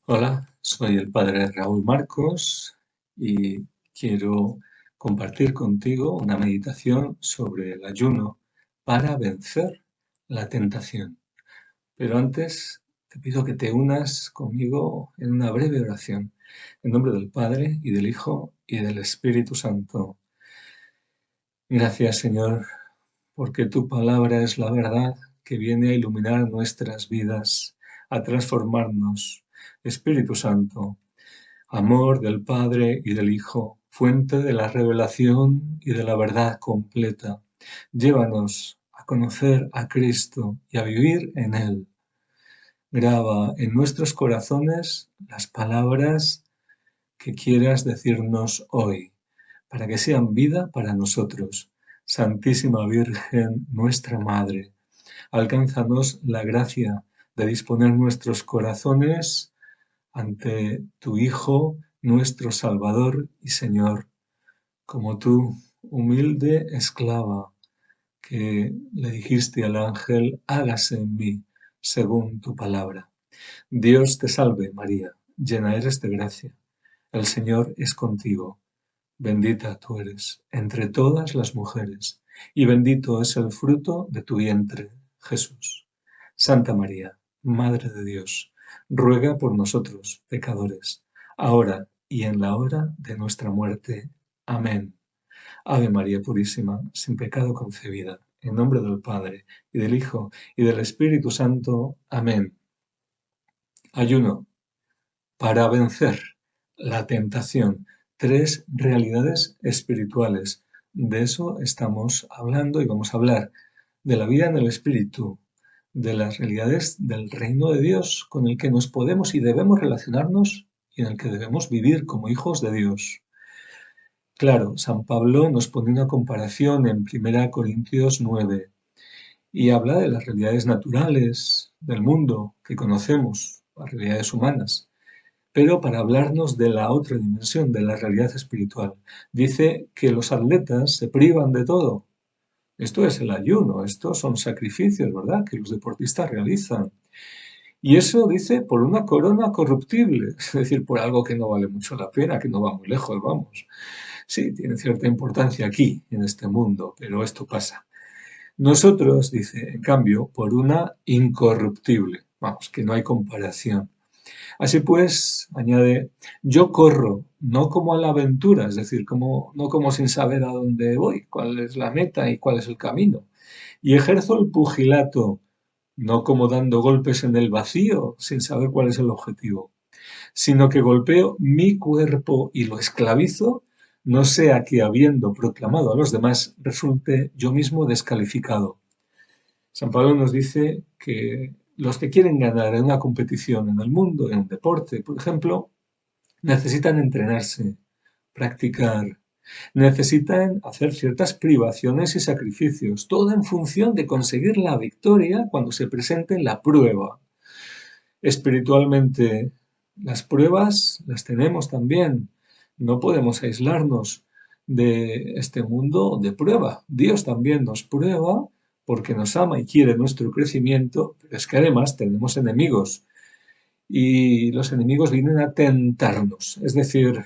Hola, soy el padre Raúl Marcos y quiero compartir contigo una meditación sobre el ayuno para vencer la tentación. Pero antes te pido que te unas conmigo en una breve oración. En nombre del Padre y del Hijo y del Espíritu Santo. Gracias, Señor, porque tu palabra es la verdad que viene a iluminar nuestras vidas, a transformarnos. Espíritu Santo, amor del Padre y del Hijo, fuente de la revelación y de la verdad completa. Llévanos a conocer a Cristo y a vivir en Él. Graba en nuestros corazones las palabras que quieras decirnos hoy, para que sean vida para nosotros. Santísima Virgen, nuestra Madre, alcánzanos la gracia de disponer nuestros corazones ante tu Hijo, nuestro Salvador y Señor, como tú, humilde esclava, que le dijiste al ángel, hágase en mí según tu palabra. Dios te salve, María, llena eres de gracia. El Señor es contigo. Bendita tú eres entre todas las mujeres, y bendito es el fruto de tu vientre, Jesús. Santa María, Madre de Dios, ruega por nosotros, pecadores, ahora y en la hora de nuestra muerte. Amén. Ave María Purísima, sin pecado concebida, en nombre del Padre, y del Hijo, y del Espíritu Santo. Amén. Ayuno para vencer la tentación. Tres realidades espirituales. De eso estamos hablando y vamos a hablar de la vida en el Espíritu, de las realidades del reino de Dios con el que nos podemos y debemos relacionarnos y en el que debemos vivir como hijos de Dios. Claro, San Pablo nos pone una comparación en 1 Corintios 9 y habla de las realidades naturales del mundo que conocemos, las realidades humanas, pero para hablarnos de la otra dimensión, de la realidad espiritual. Dice que los atletas se privan de todo. Esto es el ayuno, estos son sacrificios, ¿verdad?, que los deportistas realizan. Y eso dice por una corona corruptible, es decir, por algo que no vale mucho la pena, que no va muy lejos, vamos. Sí, tiene cierta importancia aquí, en este mundo, pero esto pasa. Nosotros, dice, en cambio, por una incorruptible, vamos, que no hay comparación. Así pues, añade, yo corro, no como a la aventura, es decir, no como sin saber a dónde voy, cuál es la meta y cuál es el camino. Y ejerzo el pugilato, no como dando golpes en el vacío, sin saber cuál es el objetivo, sino que golpeo mi cuerpo y lo esclavizo, no sea que habiendo proclamado a los demás resulte yo mismo descalificado. San Pablo nos dice que los que quieren ganar en una competición en el mundo, en un deporte, por ejemplo, necesitan entrenarse, practicar, necesitan hacer ciertas privaciones y sacrificios, todo en función de conseguir la victoria cuando se presente la prueba. Espiritualmente, las pruebas las tenemos también. No podemos aislarnos de este mundo de prueba. Dios también nos prueba porque nos ama y quiere nuestro crecimiento, pero es que además tenemos enemigos y los enemigos vienen a tentarnos. Es decir,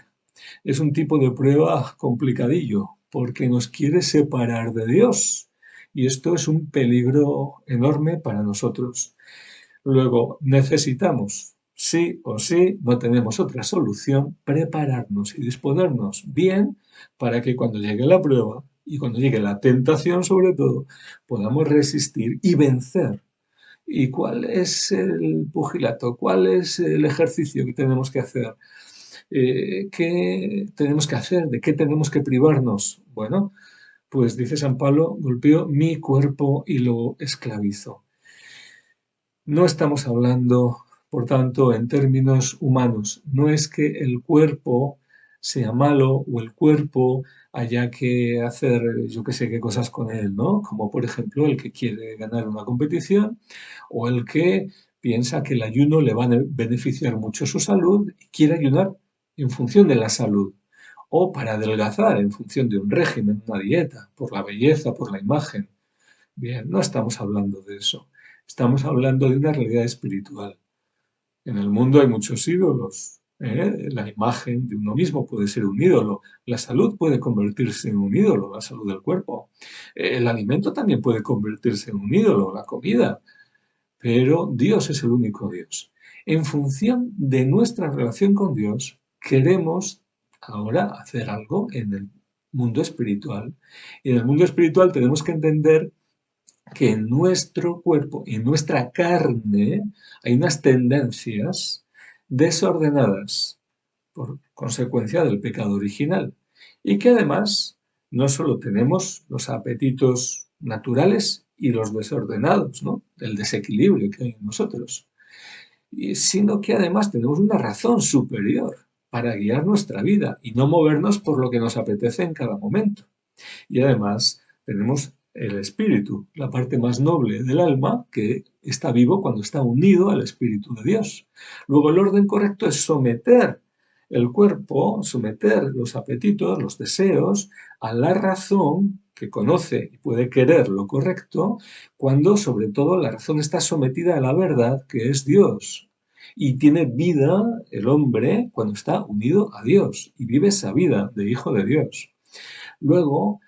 es un tipo de prueba complicadillo porque nos quiere separar de Dios y esto es un peligro enorme para nosotros. Luego, necesitamos, sí o sí, no tenemos otra solución, prepararnos y disponernos bien para que cuando llegue la prueba y cuando llegue la tentación sobre todo, podamos resistir y vencer. ¿Y cuál es el pugilato? ¿Cuál es el ejercicio que tenemos que hacer? ¿Qué tenemos que hacer? ¿De qué tenemos que privarnos? Bueno, pues dice San Pablo, golpeó mi cuerpo y lo esclavizo. No estamos hablando, por tanto, en términos humanos. No es que el cuerpo sea malo o el cuerpo haya que hacer yo qué sé qué cosas con él, ¿no? Como por ejemplo el que quiere ganar una competición o el que piensa que el ayuno le va a beneficiar mucho su salud y quiere ayunar en función de la salud o para adelgazar en función de un régimen, una dieta, por la belleza, por la imagen. Bien, no estamos hablando de eso. Estamos hablando de una realidad espiritual. En el mundo hay muchos ídolos. La imagen de uno mismo puede ser un ídolo. La salud puede convertirse en un ídolo, la salud del cuerpo. El alimento también puede convertirse en un ídolo, la comida. Pero Dios es el único Dios. En función de nuestra relación con Dios, queremos ahora hacer algo en el mundo espiritual. Y en el mundo espiritual tenemos que entender que en nuestro cuerpo, en nuestra carne, hay unas tendencias desordenadas por consecuencia del pecado original. Y que además no solo tenemos los apetitos naturales y los desordenados, ¿no? El desequilibrio que hay en nosotros, sino que además tenemos una razón superior para guiar nuestra vida y no movernos por lo que nos apetece en cada momento. Y además tenemos el espíritu, la parte más noble del alma, que está vivo cuando está unido al Espíritu de Dios. Luego el orden correcto es someter el cuerpo, someter los apetitos, los deseos, a la razón que conoce y puede querer lo correcto, cuando sobre todo la razón está sometida a la verdad, que es Dios. Y tiene vida el hombre cuando está unido a Dios y vive esa vida de hijo de Dios. Luego,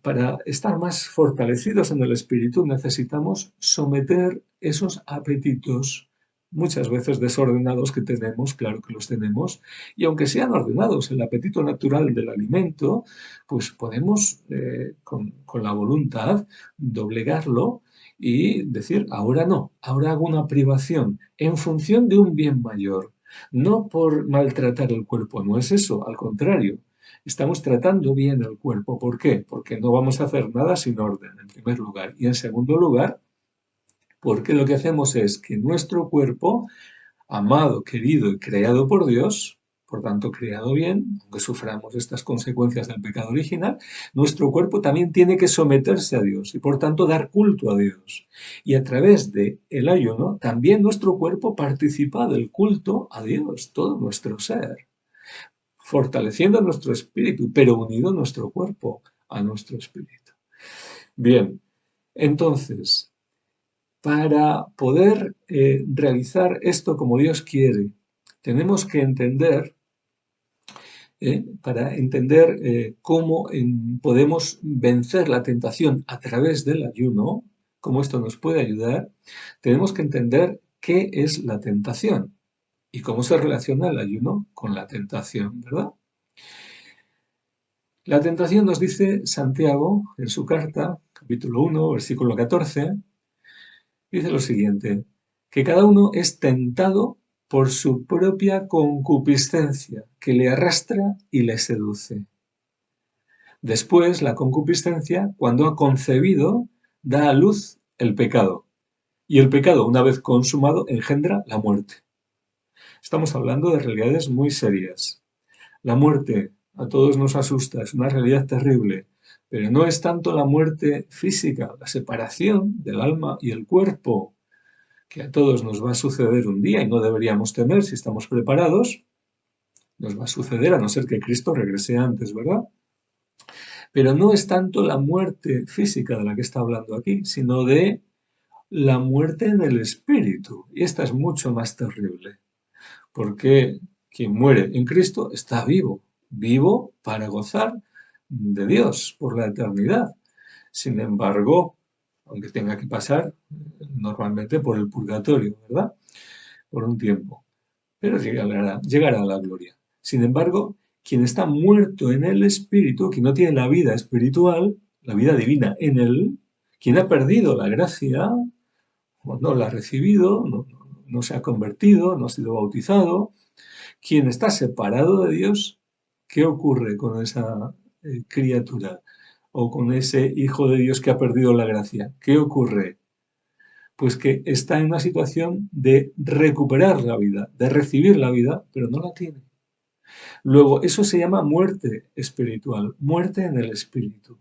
para estar más fortalecidos en el espíritu necesitamos someter esos apetitos, muchas veces desordenados que tenemos, claro que los tenemos, y aunque sean ordenados, el apetito natural del alimento, pues podemos con la voluntad doblegarlo y decir, ahora no, ahora hago una privación en función de un bien mayor, no por maltratar el cuerpo, no es eso, al contrario, estamos tratando bien el cuerpo. ¿Por qué? Porque no vamos a hacer nada sin orden, en primer lugar. Y en segundo lugar, porque lo que hacemos es que nuestro cuerpo, amado, querido y creado por Dios, por tanto creado bien, aunque suframos estas consecuencias del pecado original, nuestro cuerpo también tiene que someterse a Dios y por tanto dar culto a Dios. Y a través del ayuno, también nuestro cuerpo participa del culto a Dios, todo nuestro ser, fortaleciendo nuestro espíritu, pero unido nuestro cuerpo a nuestro espíritu. Bien, entonces, para poder realizar esto como Dios quiere, tenemos que entender, para entender cómo podemos vencer la tentación a través del ayuno, cómo esto nos puede ayudar, tenemos que entender qué es la tentación y cómo se relaciona el ayuno con la tentación, ¿verdad? La tentación, nos dice Santiago en su carta, capítulo 1, versículo 14, dice lo siguiente, que cada uno es tentado por su propia concupiscencia, que le arrastra y le seduce. Después, la concupiscencia, cuando ha concebido, da a luz el pecado. Y el pecado, una vez consumado, engendra la muerte. Estamos hablando de realidades muy serias. La muerte a todos nos asusta, es una realidad terrible, pero no es tanto la muerte física, la separación del alma y el cuerpo, que a todos nos va a suceder un día y no deberíamos temer si estamos preparados, nos va a suceder a no ser que Cristo regrese antes, ¿verdad? Pero no es tanto la muerte física de la que está hablando aquí, sino de la muerte en el espíritu. Y esta es mucho más terrible, porque quien muere en Cristo está vivo, vivo para gozar de Dios por la eternidad. Sin embargo, aunque tenga que pasar normalmente por el purgatorio, ¿verdad? Por un tiempo, pero llegará a la gloria. Sin embargo, quien está muerto en el espíritu, quien no tiene la vida espiritual, la vida divina en él, quien ha perdido la gracia, o no la ha recibido, no se ha convertido, no ha sido bautizado, quien está separado de Dios, ¿qué ocurre con esa criatura o con ese hijo de Dios que ha perdido la gracia? ¿Qué ocurre? Pues que está en una situación de recuperar la vida, de recibir la vida, pero no la tiene. Luego, eso se llama muerte espiritual, muerte en el espíritu.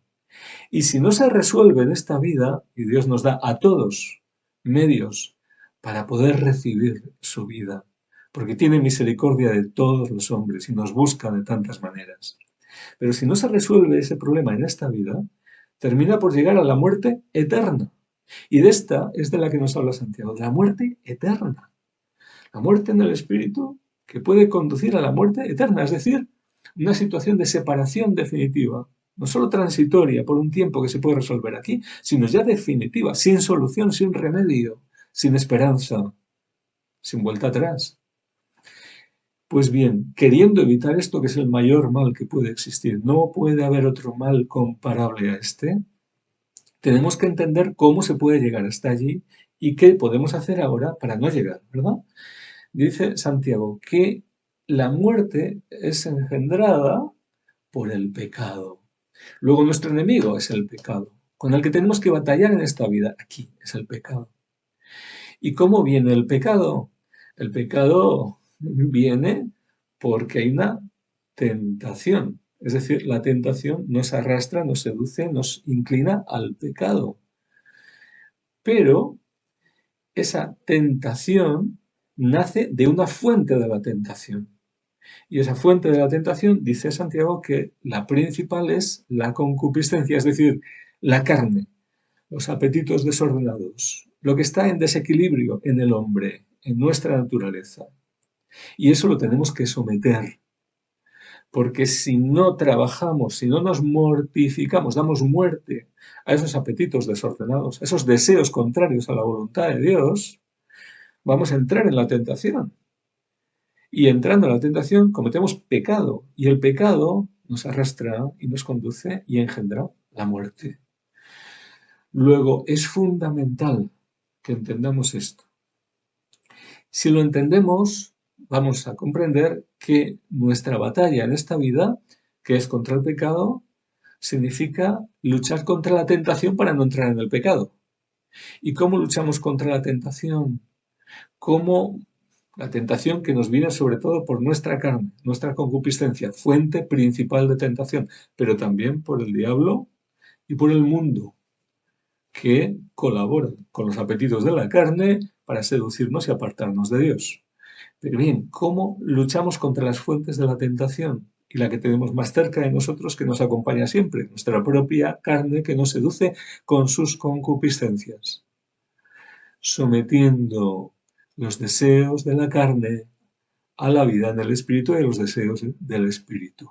Y si no se resuelve en esta vida, y Dios nos da a todos medios para poder recibir su vida, porque tiene misericordia de todos los hombres y nos busca de tantas maneras. Pero si no se resuelve ese problema en esta vida, termina por llegar a la muerte eterna. Y de esta es de la que nos habla Santiago, de la muerte eterna. La muerte en el espíritu que puede conducir a la muerte eterna, es decir, una situación de separación definitiva, no solo transitoria por un tiempo que se puede resolver aquí, sino ya definitiva, sin solución, sin remedio, sin esperanza, sin vuelta atrás. Pues bien, queriendo evitar esto, que es el mayor mal que puede existir, no puede haber otro mal comparable a este, tenemos que entender cómo se puede llegar hasta allí y qué podemos hacer ahora para no llegar, ¿verdad? Dice Santiago que la muerte es engendrada por el pecado. Luego nuestro enemigo es el pecado, con el que tenemos que batallar en esta vida. Aquí es el pecado. ¿Y cómo viene el pecado? El pecado viene porque hay una tentación. Es decir, la tentación nos arrastra, nos seduce, nos inclina al pecado. Pero esa tentación nace de una fuente de la tentación. Y esa fuente de la tentación, dice Santiago, que la principal es la concupiscencia, es decir, la carne, los apetitos desordenados, lo que está en desequilibrio en el hombre, en nuestra naturaleza. Y eso lo tenemos que someter, porque si no trabajamos, si no nos mortificamos, damos muerte a esos apetitos desordenados, a esos deseos contrarios a la voluntad de Dios, vamos a entrar en la tentación. Y entrando en la tentación cometemos pecado, y el pecado nos arrastra y nos conduce y engendra la muerte. Luego, es fundamental que entendamos esto. Si lo entendemos, vamos a comprender que nuestra batalla en esta vida, que es contra el pecado, significa luchar contra la tentación para no entrar en el pecado. ¿Y cómo luchamos contra la tentación? ¿Cómo la tentación que nos viene sobre todo por nuestra carne, nuestra concupiscencia, fuente principal de tentación, pero también por el diablo y por el mundo, que colaboran con los apetitos de la carne para seducirnos y apartarnos de Dios? Pero bien, ¿cómo luchamos contra las fuentes de la tentación? Y la que tenemos más cerca de nosotros, que nos acompaña siempre, nuestra propia carne que nos seduce con sus concupiscencias. Sometiendo los deseos de la carne a la vida en el espíritu y a los deseos del espíritu.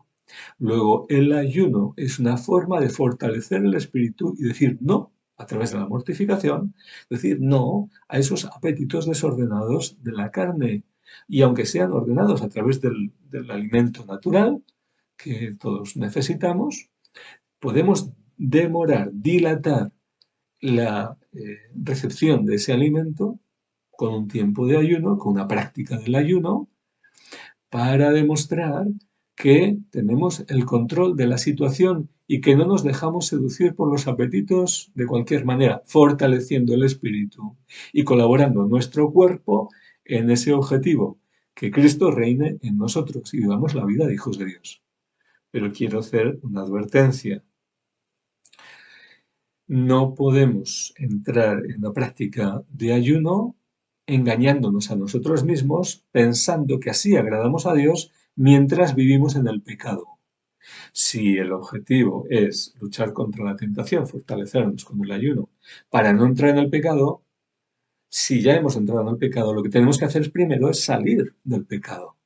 Luego, el ayuno es una forma de fortalecer el espíritu y decir no a través de la mortificación, decir no a esos apetitos desordenados de la carne. Y aunque sean ordenados a través del alimento natural que todos necesitamos, podemos demorar, dilatar la recepción de ese alimento con un tiempo de ayuno, con una práctica del ayuno, para demostrar que tenemos el control de la situación y que no nos dejamos seducir por los apetitos de cualquier manera, fortaleciendo el espíritu y colaborando nuestro cuerpo en ese objetivo, que Cristo reine en nosotros y vivamos la vida de hijos de Dios. Pero quiero hacer una advertencia. No podemos entrar en la práctica de ayuno engañándonos a nosotros mismos, pensando que así agradamos a Dios mientras vivimos en el pecado. Si el objetivo es luchar contra la tentación, fortalecernos con el ayuno, para no entrar en el pecado, si ya hemos entrado en el pecado, lo que tenemos que hacer primero es salir del pecado.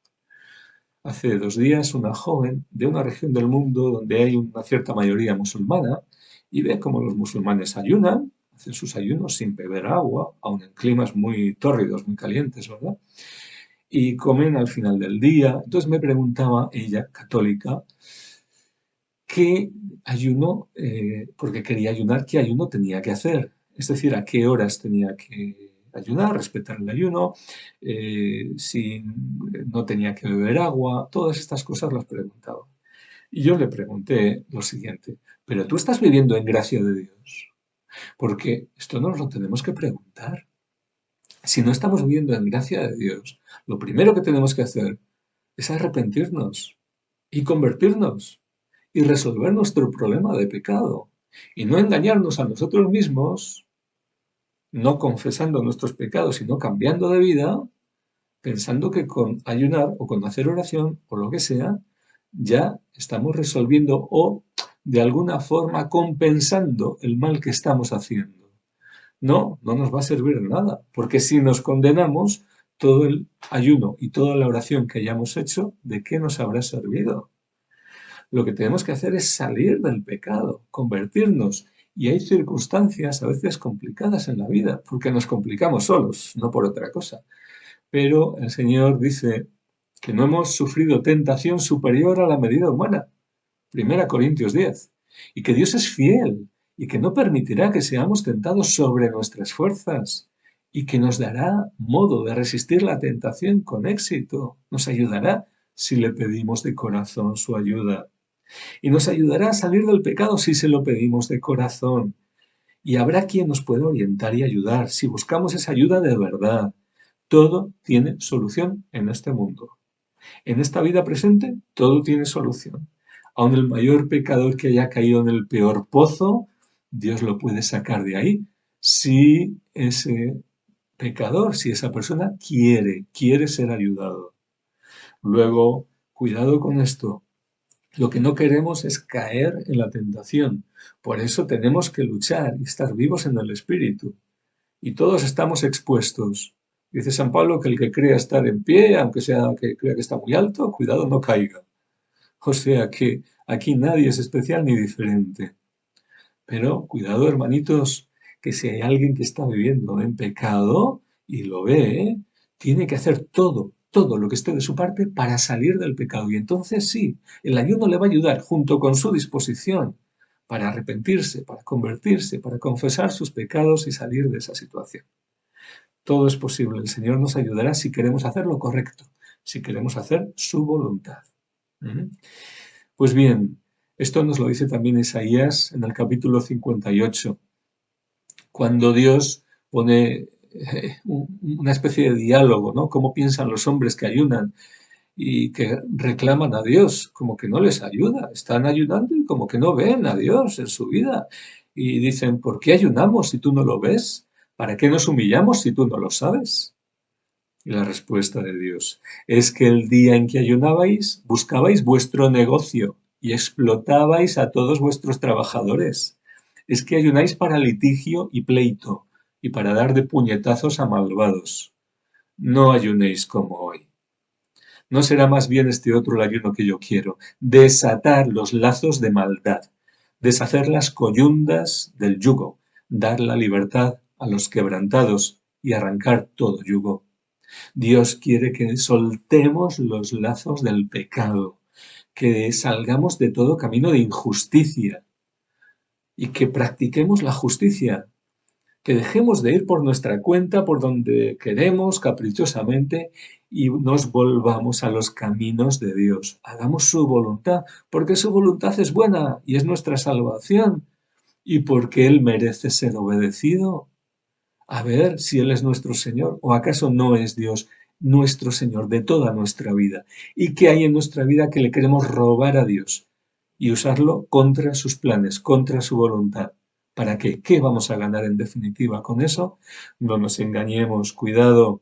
Hace 2 días una joven de una región del mundo donde hay una cierta mayoría musulmana y ve cómo los musulmanes ayunan, hacen sus ayunos sin beber agua, aun en climas muy tórridos, muy calientes, ¿verdad? Y comen al final del día. Entonces me preguntaba ella, católica, qué ayuno, porque quería ayunar, qué ayuno tenía que hacer. Es decir, a qué horas tenía que ayunar, respetar el ayuno, si no tenía que beber agua, todas estas cosas las preguntaba. Y yo le pregunté lo siguiente, ¿pero tú estás viviendo en gracia de Dios? Porque esto nos lo tenemos que preguntar. Si no estamos viviendo en gracia de Dios, lo primero que tenemos que hacer es arrepentirnos y convertirnos y resolver nuestro problema de pecado y no engañarnos a nosotros mismos, no confesando nuestros pecados, sino cambiando de vida, pensando que con ayunar o con hacer oración o lo que sea, ya estamos resolviendo o de alguna forma compensando el mal que estamos haciendo. No, no nos va a servir de nada, porque si nos condenamos, todo el ayuno y toda la oración que hayamos hecho, ¿de qué nos habrá servido? Lo que tenemos que hacer es salir del pecado, convertirnos. Y hay circunstancias a veces complicadas en la vida, porque nos complicamos solos, no por otra cosa. Pero el Señor dice que no hemos sufrido tentación superior a la medida humana. 1 Corintios 10. Y que Dios es fiel y que no permitirá que seamos tentados sobre nuestras fuerzas y que nos dará modo de resistir la tentación con éxito. Nos ayudará si le pedimos de corazón su ayuda. Y nos ayudará a salir del pecado si se lo pedimos de corazón. Y habrá quien nos pueda orientar y ayudar si buscamos esa ayuda de verdad. Todo tiene solución en este mundo. En esta vida presente, todo tiene solución. Aun el mayor pecador que haya caído en el peor pozo, Dios lo puede sacar de ahí si ese pecador, si esa persona quiere ser ayudado. Luego, cuidado con esto. Lo que no queremos es caer en la tentación. Por eso tenemos que luchar y estar vivos en el Espíritu. Y todos estamos expuestos. Dice San Pablo que el que crea estar en pie, aunque sea que crea que está muy alto, cuidado no caiga. O sea que aquí nadie es especial ni diferente. Pero cuidado, hermanitos, que si hay alguien que está viviendo en pecado y lo ve, tiene que hacer todo lo que esté de su parte para salir del pecado. Y entonces sí, el ayuno le va a ayudar junto con su disposición para arrepentirse, para convertirse, para confesar sus pecados y salir de esa situación. Todo es posible. El Señor nos ayudará si queremos hacer lo correcto, si queremos hacer su voluntad. ¿Mm? Pues bien, esto nos lo dice también Isaías en el capítulo 58, cuando Dios pone una especie de diálogo, ¿no? Cómo piensan los hombres que ayunan y que reclaman a Dios, como que no les ayuda, están ayunando y como que no ven a Dios en su vida. Y dicen, ¿por qué ayunamos si tú no lo ves? ¿Para qué nos humillamos si tú no lo sabes? Y la respuesta de Dios es que el día en que ayunabais, buscabais vuestro negocio y explotabais a todos vuestros trabajadores. Es que ayunáis para litigio y pleito y para dar de puñetazos a malvados. No ayunéis como hoy. ¿No será más bien este otro el ayuno que yo quiero? Desatar los lazos de maldad, deshacer las coyundas del yugo, dar la libertad a los quebrantados y arrancar todo yugo. Dios quiere que soltemos los lazos del pecado, que salgamos de todo camino de injusticia y que practiquemos la justicia, que dejemos de ir por nuestra cuenta, por donde queremos, caprichosamente, y nos volvamos a los caminos de Dios. Hagamos su voluntad, porque su voluntad es buena y es nuestra salvación, y porque Él merece ser obedecido. A ver si Él es nuestro Señor o acaso no es Dios nuestro Señor de toda nuestra vida. ¿Y qué hay en nuestra vida que le queremos robar a Dios y usarlo contra sus planes, contra su voluntad? ¿Para qué? ¿Qué vamos a ganar en definitiva con eso? No nos engañemos, cuidado.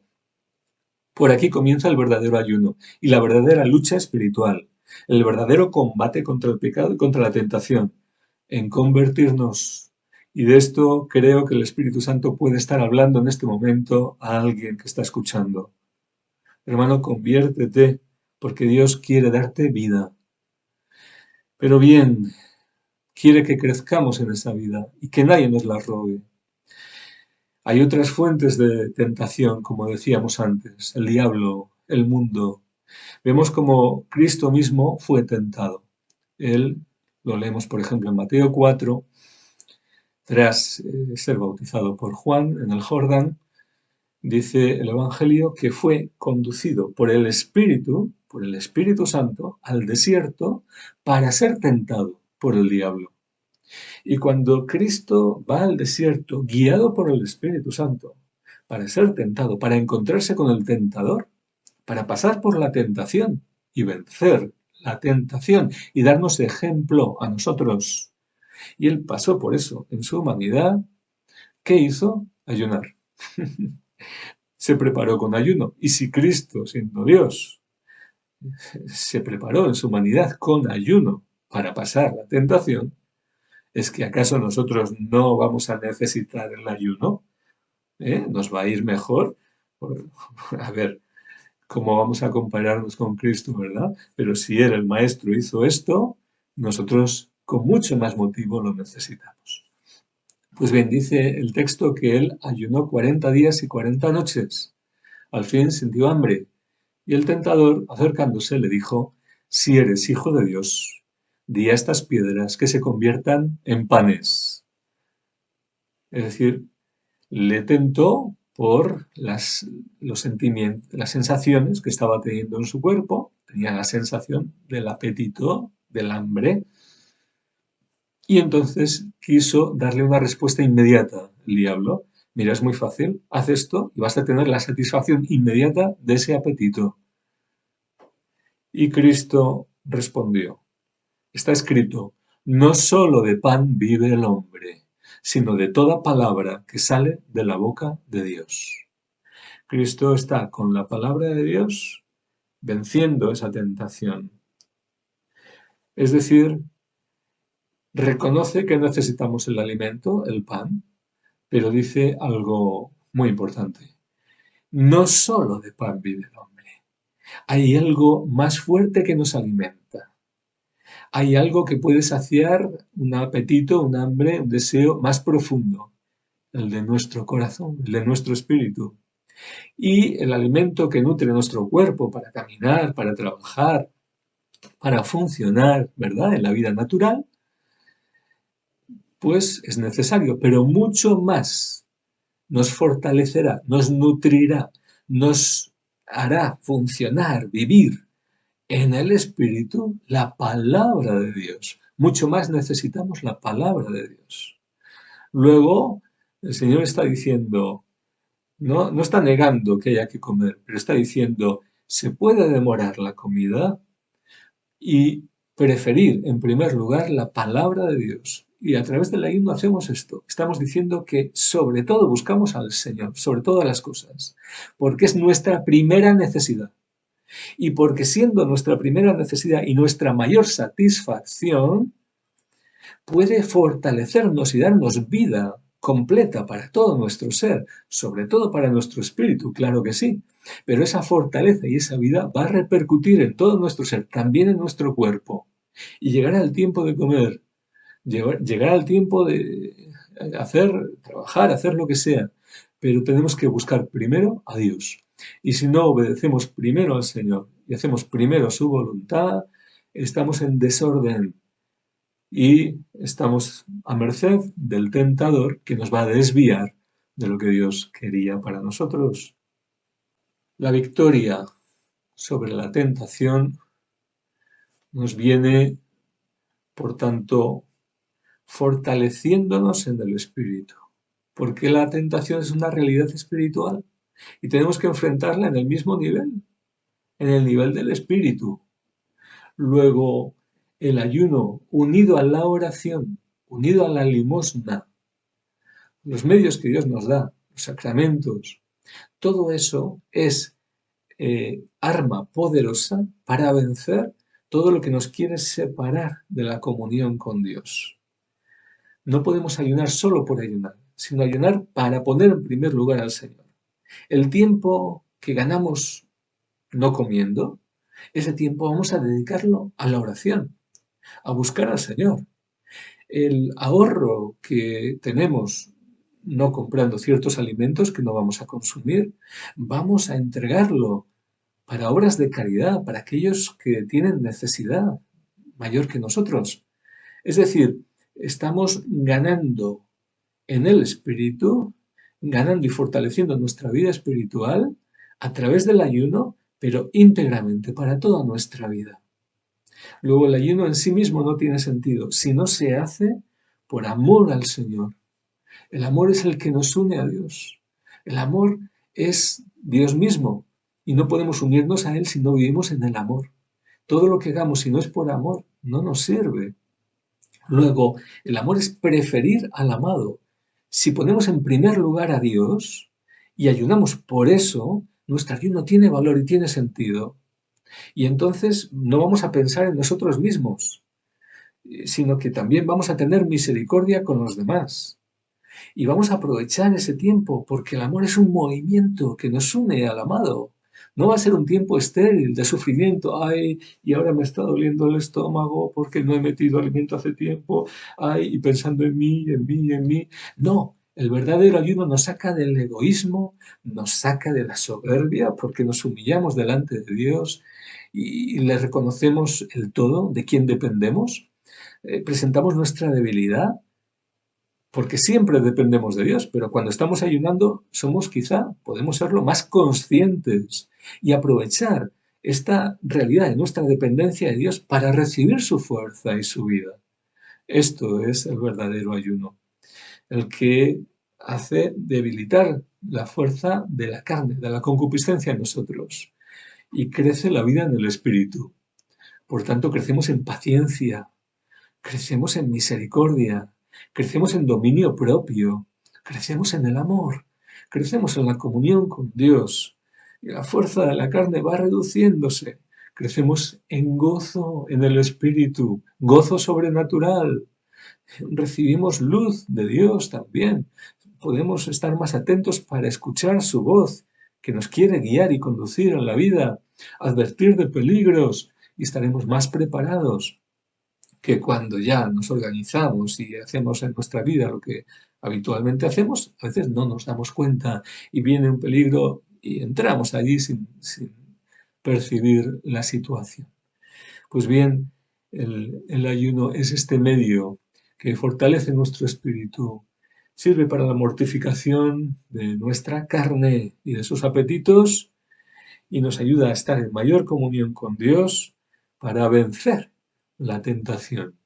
Por aquí comienza el verdadero ayuno y la verdadera lucha espiritual, el verdadero combate contra el pecado y contra la tentación, en convertirnos. Y de esto creo que el Espíritu Santo puede estar hablando en este momento a alguien que está escuchando. Hermano, conviértete, porque Dios quiere darte vida. Pero bien, quiere que crezcamos en esa vida y que nadie nos la robe. Hay otras fuentes de tentación, como decíamos antes, el diablo, el mundo. Vemos como Cristo mismo fue tentado. Él, lo leemos por ejemplo en Mateo 4, tras ser bautizado por Juan en el Jordán, dice el Evangelio que fue conducido por el Espíritu Santo, al desierto para ser tentado por el diablo. Y cuando Cristo va al desierto, guiado por el Espíritu Santo, para ser tentado, para encontrarse con el tentador, para pasar por la tentación y vencer la tentación y darnos ejemplo a nosotros. Y Él pasó por eso en su humanidad. ¿Qué hizo? Ayunar. Se preparó con ayuno. Y si Cristo, siendo Dios, se preparó en su humanidad con ayuno para pasar la tentación, ¿es que acaso nosotros no vamos a necesitar el ayuno? ¿Nos va a ir mejor? A ver, ¿cómo vamos a compararnos con Cristo, verdad? Pero si Él, el Maestro, hizo esto, nosotros con mucho más motivo lo necesitamos. Pues bien, dice el texto que Él ayunó 40 días y 40 noches. Al fin sintió hambre. Y el tentador, acercándose, le dijo, si eres hijo de Dios, di a estas piedras que se conviertan en panes. Es decir, le tentó por los sentimientos, las sensaciones que estaba teniendo en su cuerpo. Tenía la sensación del apetito, del hambre. Y entonces quiso darle una respuesta inmediata el diablo. Mira, es muy fácil, haz esto y vas a tener la satisfacción inmediata de ese apetito. Y Cristo respondió, está escrito, no solo de pan vive el hombre, sino de toda palabra que sale de la boca de Dios. Cristo está con la palabra de Dios venciendo esa tentación. Es decir, reconoce que necesitamos el alimento, el pan, pero dice algo muy importante. No solo de pan vive el hombre. Hay algo más fuerte que nos alimenta. Hay algo que puede saciar un apetito, un hambre, un deseo más profundo, el de nuestro corazón, el de nuestro espíritu. Y el alimento que nutre nuestro cuerpo para caminar, para trabajar, para funcionar, ¿verdad? En la vida natural, pues es necesario, pero mucho más nos fortalecerá, nos nutrirá, nos hará funcionar, vivir en el Espíritu la palabra de Dios. Mucho más necesitamos la palabra de Dios. Luego, el Señor está diciendo, no está negando que haya que comer, pero está diciendo, se puede demorar la comida y preferir, en primer lugar, la palabra de Dios. Y a través del ayuno hacemos esto. Estamos diciendo que sobre todo buscamos al Señor, sobre todas las cosas, porque es nuestra primera necesidad. Y porque siendo nuestra primera necesidad y nuestra mayor satisfacción, puede fortalecernos y darnos vida completa para todo nuestro ser, sobre todo para nuestro espíritu, claro que sí. Pero esa fortaleza y esa vida va a repercutir en todo nuestro ser, también en nuestro cuerpo. Y llegará el tiempo de comer, llegará el tiempo de hacer, trabajar, hacer lo que sea. Pero tenemos que buscar primero a Dios. Y si no obedecemos primero al Señor y hacemos primero su voluntad, estamos en desorden y estamos a merced del tentador que nos va a desviar de lo que Dios quería para nosotros. La victoria sobre la tentación nos viene, por tanto, fortaleciéndonos en el espíritu, porque la tentación es una realidad espiritual y tenemos que enfrentarla en el mismo nivel, en el nivel del espíritu. Luego, el ayuno unido a la oración, unido a la limosna, los medios que Dios nos da, los sacramentos, todo eso es arma poderosa para vencer todo lo que nos quiere separar de la comunión con Dios. No podemos ayunar solo por ayunar, sino ayunar para poner en primer lugar al Señor. El tiempo que ganamos no comiendo, ese tiempo vamos a dedicarlo a la oración, a buscar al Señor. El ahorro que tenemos no comprando ciertos alimentos que no vamos a consumir, vamos a entregarlo para obras de caridad, para aquellos que tienen necesidad mayor que nosotros. Es decir, estamos ganando en el espíritu, ganando y fortaleciendo nuestra vida espiritual a través del ayuno, pero íntegramente para toda nuestra vida. Luego, el ayuno en sí mismo no tiene sentido si no se hace por amor al Señor. El amor es el que nos une a Dios. El amor es Dios mismo y no podemos unirnos a Él si no vivimos en el amor. Todo lo que hagamos si no es por amor no nos sirve. Luego, el amor es preferir al amado. Si ponemos en primer lugar a Dios y ayunamos por eso, nuestro ayuno tiene valor y tiene sentido. Y entonces no vamos a pensar en nosotros mismos, sino que también vamos a tener misericordia con los demás. Y vamos a aprovechar ese tiempo porque el amor es un movimiento que nos une al amado. No va a ser un tiempo estéril de sufrimiento. Ay, y ahora me está doliendo el estómago porque no he metido alimento hace tiempo. Ay, y pensando en mí, en mí, en mí. No, el verdadero ayuno nos saca del egoísmo, nos saca de la soberbia porque nos humillamos delante de Dios y le reconocemos el todo de quien dependemos. Presentamos nuestra debilidad porque siempre dependemos de Dios, pero cuando estamos ayunando somos quizá, podemos serlo, más conscientes y aprovechar esta realidad de nuestra dependencia de Dios para recibir su fuerza y su vida. Esto es el verdadero ayuno, el que hace debilitar la fuerza de la carne, de la concupiscencia en nosotros, y crece la vida en el Espíritu. Por tanto, crecemos en paciencia, crecemos en misericordia, crecemos en dominio propio, crecemos en el amor, crecemos en la comunión con Dios. Y la fuerza de la carne va reduciéndose. Crecemos en gozo en el Espíritu, gozo sobrenatural. Recibimos luz de Dios también. Podemos estar más atentos para escuchar su voz, que nos quiere guiar y conducir en la vida, advertir de peligros, y estaremos más preparados que cuando ya nos organizamos y hacemos en nuestra vida lo que habitualmente hacemos, a veces no nos damos cuenta y viene un peligro y entramos allí sin percibir la situación. Pues bien, el ayuno es este medio que fortalece nuestro espíritu, sirve para la mortificación de nuestra carne y de sus apetitos y nos ayuda a estar en mayor comunión con Dios para vencer la tentación,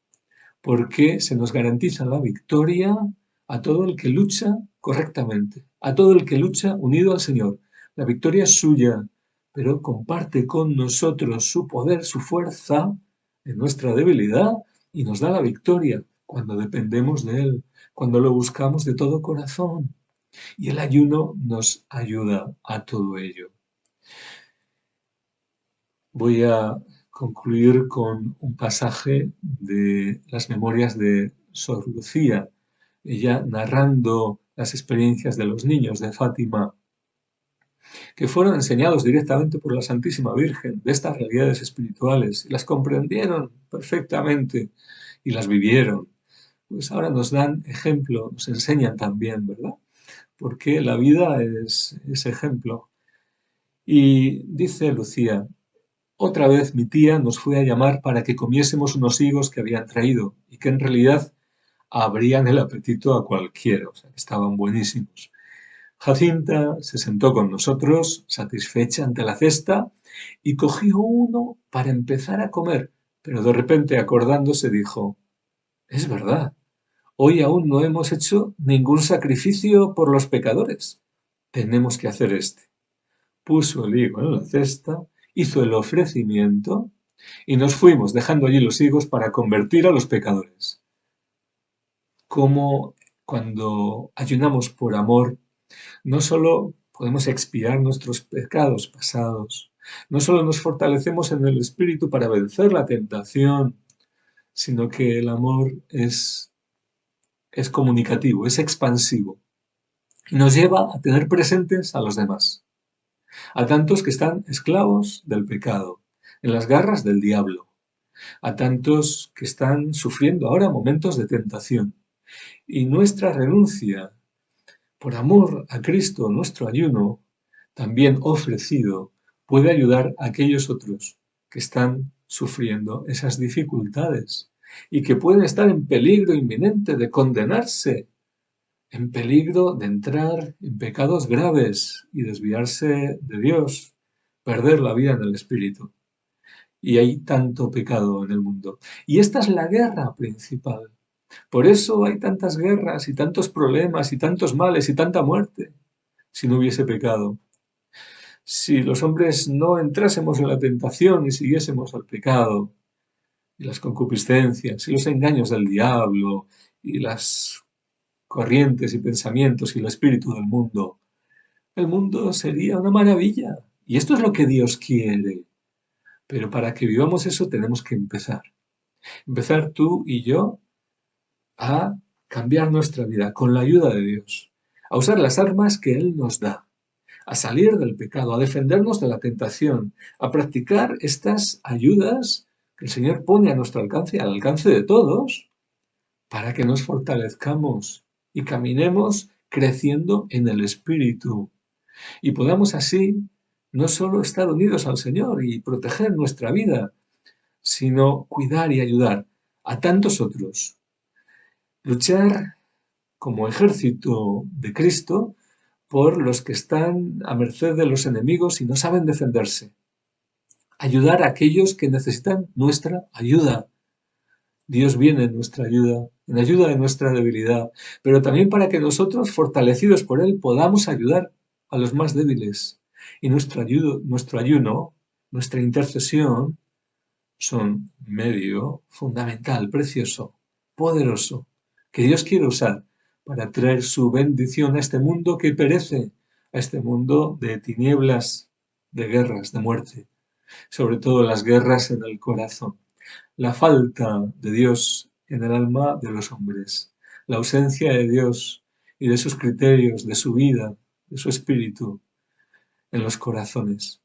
porque se nos garantiza la victoria a todo el que lucha correctamente, a todo el que lucha unido al Señor. La victoria es suya, pero comparte con nosotros su poder, su fuerza en nuestra debilidad y nos da la victoria cuando dependemos de Él, cuando lo buscamos de todo corazón. Y el ayuno nos ayuda a todo ello. Voy a concluir con un pasaje de las memorias de Sor Lucía, ella narrando las experiencias de los niños de Fátima, que fueron enseñados directamente por la Santísima Virgen de estas realidades espirituales y las comprendieron perfectamente y las vivieron. Pues ahora nos dan ejemplo, nos enseñan también, ¿verdad? Porque la vida es ejemplo. Y dice Lucía: otra vez mi tía nos fue a llamar para que comiésemos unos higos que habían traído y que en realidad abrían el apetito a cualquiera, o sea, que estaban buenísimos. Jacinta se sentó con nosotros, satisfecha ante la cesta, y cogió uno para empezar a comer, pero de repente acordándose dijo: es verdad, hoy aún no hemos hecho ningún sacrificio por los pecadores. Tenemos que hacer este. Puso el higo en la cesta, hizo el ofrecimiento y nos fuimos dejando allí los higos para convertir a los pecadores. Como cuando ayunamos por amor, no solo podemos expiar nuestros pecados pasados, no solo nos fortalecemos en el espíritu para vencer la tentación, sino que el amor es comunicativo, es expansivo y nos lleva a tener presentes a los demás, a tantos que están esclavos del pecado, en las garras del diablo, a tantos que están sufriendo ahora momentos de tentación. Y nuestra renuncia por amor a Cristo, nuestro ayuno, también ofrecido, puede ayudar a aquellos otros que están sufriendo esas dificultades y que pueden estar en peligro inminente de condenarse, en peligro de entrar en pecados graves y desviarse de Dios, perder la vida en el Espíritu. Y hay tanto pecado en el mundo. Y esta es la guerra principal. Por eso hay tantas guerras y tantos problemas y tantos males y tanta muerte, si no hubiese pecado. Si los hombres no entrásemos en la tentación y siguiésemos al pecado, y las concupiscencias, y los engaños del diablo, y las corrientes y pensamientos y el espíritu del mundo, el mundo sería una maravilla. Y esto es lo que Dios quiere. Pero para que vivamos eso tenemos que empezar. Empezar tú y yo a cambiar nuestra vida con la ayuda de Dios, a usar las armas que Él nos da, a salir del pecado, a defendernos de la tentación, a practicar estas ayudas que el Señor pone a nuestro alcance, al alcance de todos, para que nos fortalezcamos y caminemos creciendo en el Espíritu y podamos así no solo estar unidos al Señor y proteger nuestra vida, sino cuidar y ayudar a tantos otros. Luchar como ejército de Cristo por los que están a merced de los enemigos y no saben defenderse. Ayudar a aquellos que necesitan nuestra ayuda. Dios viene en nuestra ayuda, en ayuda de nuestra debilidad, pero también para que nosotros, fortalecidos por Él, podamos ayudar a los más débiles. Y nuestro ayuno, nuestra intercesión, son medio fundamental, precioso, poderoso, que Dios quiere usar para traer su bendición a este mundo que perece, a este mundo de tinieblas, de guerras, de muerte, sobre todo las guerras en el corazón, la falta de Dios en el alma de los hombres, la ausencia de Dios y de sus criterios, de su vida, de su espíritu en los corazones.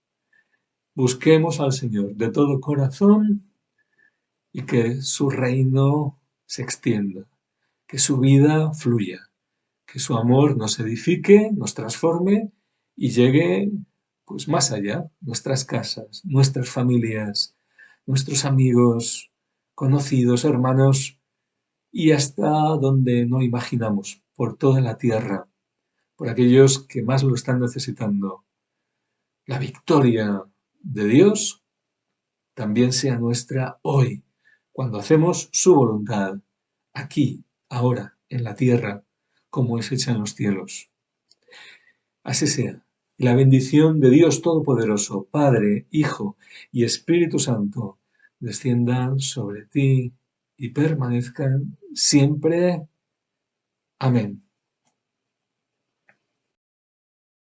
Busquemos al Señor de todo corazón y que su reino se extienda, que su vida fluya, que su amor nos edifique, nos transforme y llegue pues más allá, nuestras casas, nuestras familias, nuestros amigos, conocidos, hermanos y hasta donde no imaginamos, por toda la tierra, por aquellos que más lo están necesitando. La victoria de Dios también sea nuestra hoy, cuando hacemos su voluntad, aquí, ahora, en la tierra, como es hecha en los cielos. Así sea. Y la bendición de Dios Todopoderoso, Padre, Hijo y Espíritu Santo, desciendan sobre ti y permanezcan siempre. Amén.